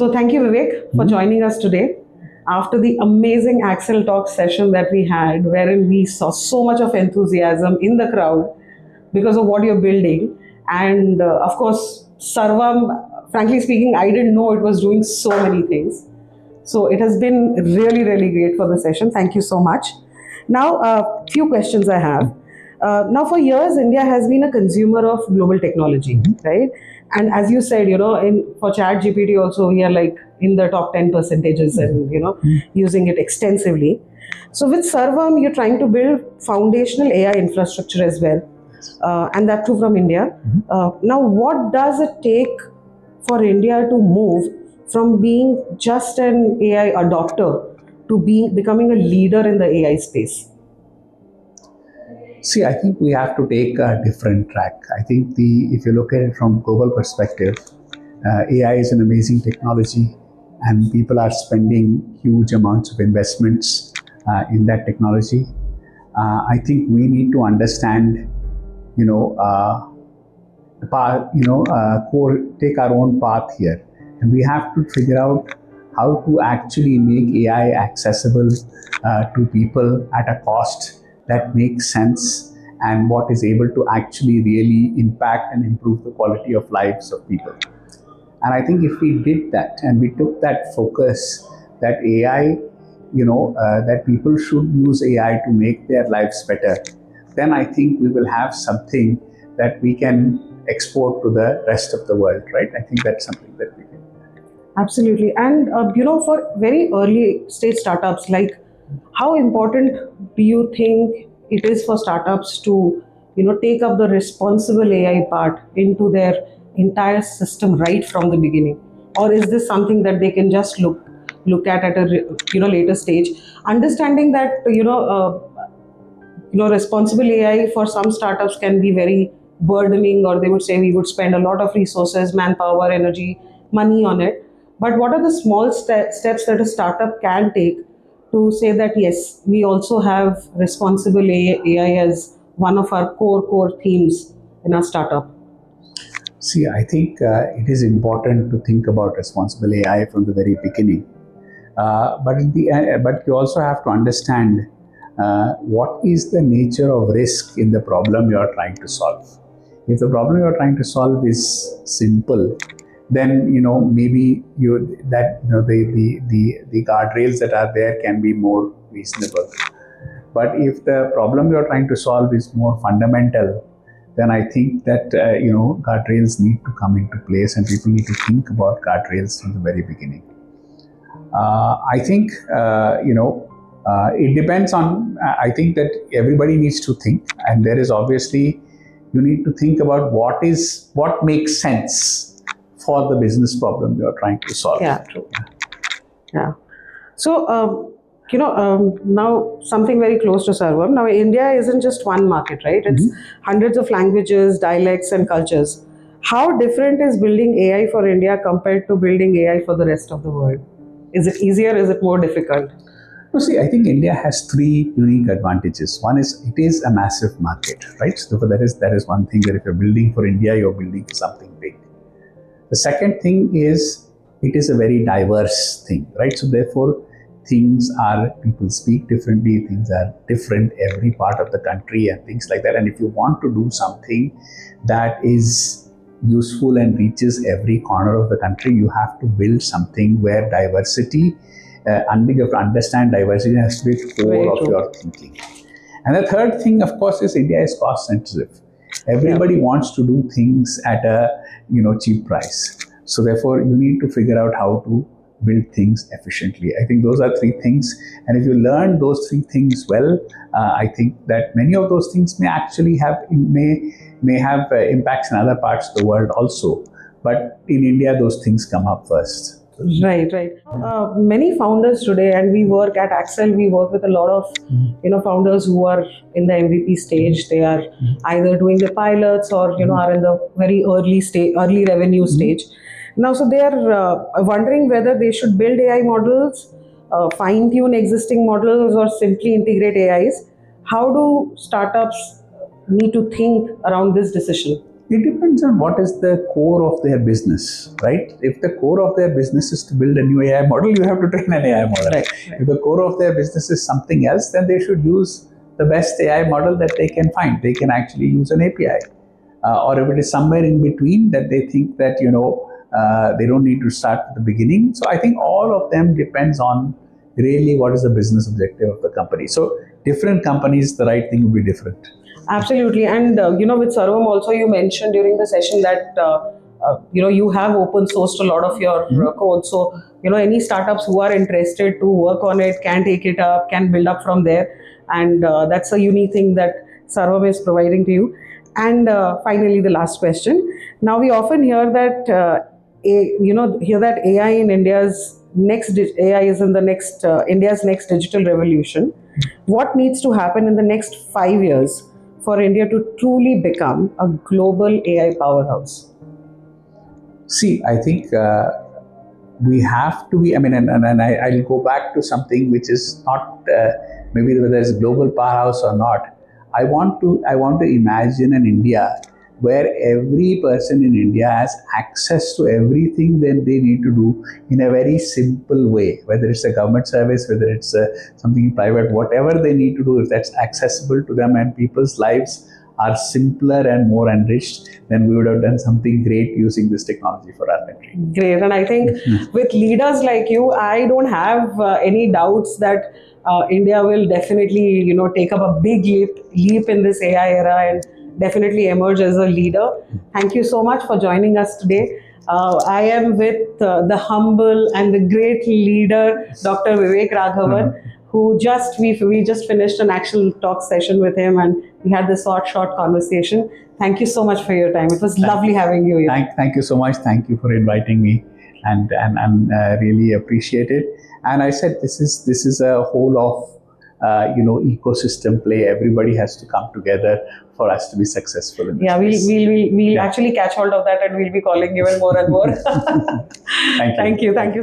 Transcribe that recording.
So thank you, Vivek, for joining us today. After the amazing Axel Talk session that we had, wherein we saw so much of enthusiasm in the crowd because of what you're building. And of course, Sarvam, frankly speaking, I didn't know it was doing so many things. So it has been really, really great for the session. Thank you so much. Now, a few questions I have. Now, for years, India has been a consumer of global technology, right? And as you said, for Chat GPT also, we are like in the top 10 percentages and, using it extensively. So with Sarvam, you're trying to build foundational AI infrastructure as well, and that too from India. Now, what does it take for India to move from being just an AI adopter to becoming a leader in the AI space? See, I think we have to take a different track. I think if you look at it from global perspective, AI is an amazing technology, and people are spending huge amounts of investments in that technology. I think we need to understand, the path, take our own path here, and we have to figure out how to actually make AI accessible to people at a cost that makes sense and what is able to actually really impact and improve the quality of lives of people. And I think if we did that and we took that focus that AI, that people should use AI to make their lives better, then I think we will have something that we can export to the rest of the world, right? I think that's something that we can. Absolutely. And, for very early stage startups, like how important do you think it is for startups to, take up the responsible AI part into their entire system right from the beginning? Or is this something that they can just look at a later stage, understanding that responsible AI for some startups can be very burdening, or they would say we would spend a lot of resources, manpower, energy, money on it. But what are the small steps that a startup can take to say that yes, we also have responsible AI as one of our core themes in our startup? See, I think it is important to think about responsible AI from the very beginning. But you also have to understand what is the nature of risk in the problem you are trying to solve. If the problem you are trying to solve is simple, then maybe the guardrails that are there can be more reasonable. But if the problem you are trying to solve is more fundamental, then I think that guardrails need to come into place, and people need to think about guardrails from the very beginning. I think it depends on. I think that everybody needs to think, and there is obviously you need to think about what makes sense for the business problem you are trying to solve. Yeah, true. Yeah. So, now something very close to Sarvam. Now, India isn't just one market, right? It's hundreds of languages, dialects, and cultures. How different is building AI for India compared to building AI for the rest of the world? Is it easier? Is it more difficult? No, see, I think India has three unique advantages. One is it is a massive market, right? So that is one thing, that if you're building for India, you're building for something big. The second thing is it is a very diverse thing, right? So therefore, people speak differently, things are different every part of the country and things like that. And if you want to do something that is useful and reaches every corner of the country, you have to build something where diversity, and you have to understand diversity has to be the core of your thinking. And the third thing, of course, is India is cost sensitive. Everybody wants to do things at a cheap price. So therefore, you need to figure out how to build things efficiently. I think those are three things, and if you learn those three things well, I think that many of those things may actually have impacts in other parts of the world also. But in India, those things come up first. Right. Many founders today, and we work at ACSEL, we work with a lot of founders who are in the MVP stage. They are either doing the pilots or are in the very early revenue stage. Now, so they are wondering whether they should build AI models, fine tune existing models, or simply integrate AIs. How do startups need to think around this decision? It depends on what is the core of their business, right? If the core of their business is to build a new AI model, you have to train an AI model. Right. If the core of their business is something else, then they should use the best AI model that they can find. They can actually use an API. Or if it is somewhere in between that they think that, they don't need to start at the beginning. So I think all of them depends on really what is the business objective of the company. So different companies, the right thing will be different. Absolutely. And, with Sarvam also, you mentioned during the session that, you have open sourced a lot of your code. So, any startups who are interested to work on it can take it up, can build up from there. And that's a unique thing that Sarvam is providing to you. And finally, the last question. Now, we often hear that, AI in AI is in the next, India's next digital revolution. What needs to happen in the next 5 years for India to truly become a global AI powerhouse? See, I think we have to be, and I'll go back to something which is not maybe whether it's global powerhouse or not. I want to imagine an India where every person in India has access to everything that they need to do in a very simple way, whether it's a government service, whether it's something private, whatever they need to do, if that's accessible to them and people's lives are simpler and more enriched, then we would have done something great using this technology for our country. Great. And I think with leaders like you, I don't have any doubts that India will definitely, take up a big leap in this AI era and definitely emerge as a leader. Thank you so much for joining us today. I am with the humble and the great leader, Dr. Vivek Raghavan, who we just finished an actual talk session with him, and we had this short conversation. Thank you so much for your time. It was lovely having you here. Thank you so much. Thank you for inviting me, and really appreciate it. And I said this is a whole of ecosystem play. Everybody has to come together for us to be successful in this. Yeah, we'll actually catch hold of that, and we'll be calling even more and more. Thank you. Thank you.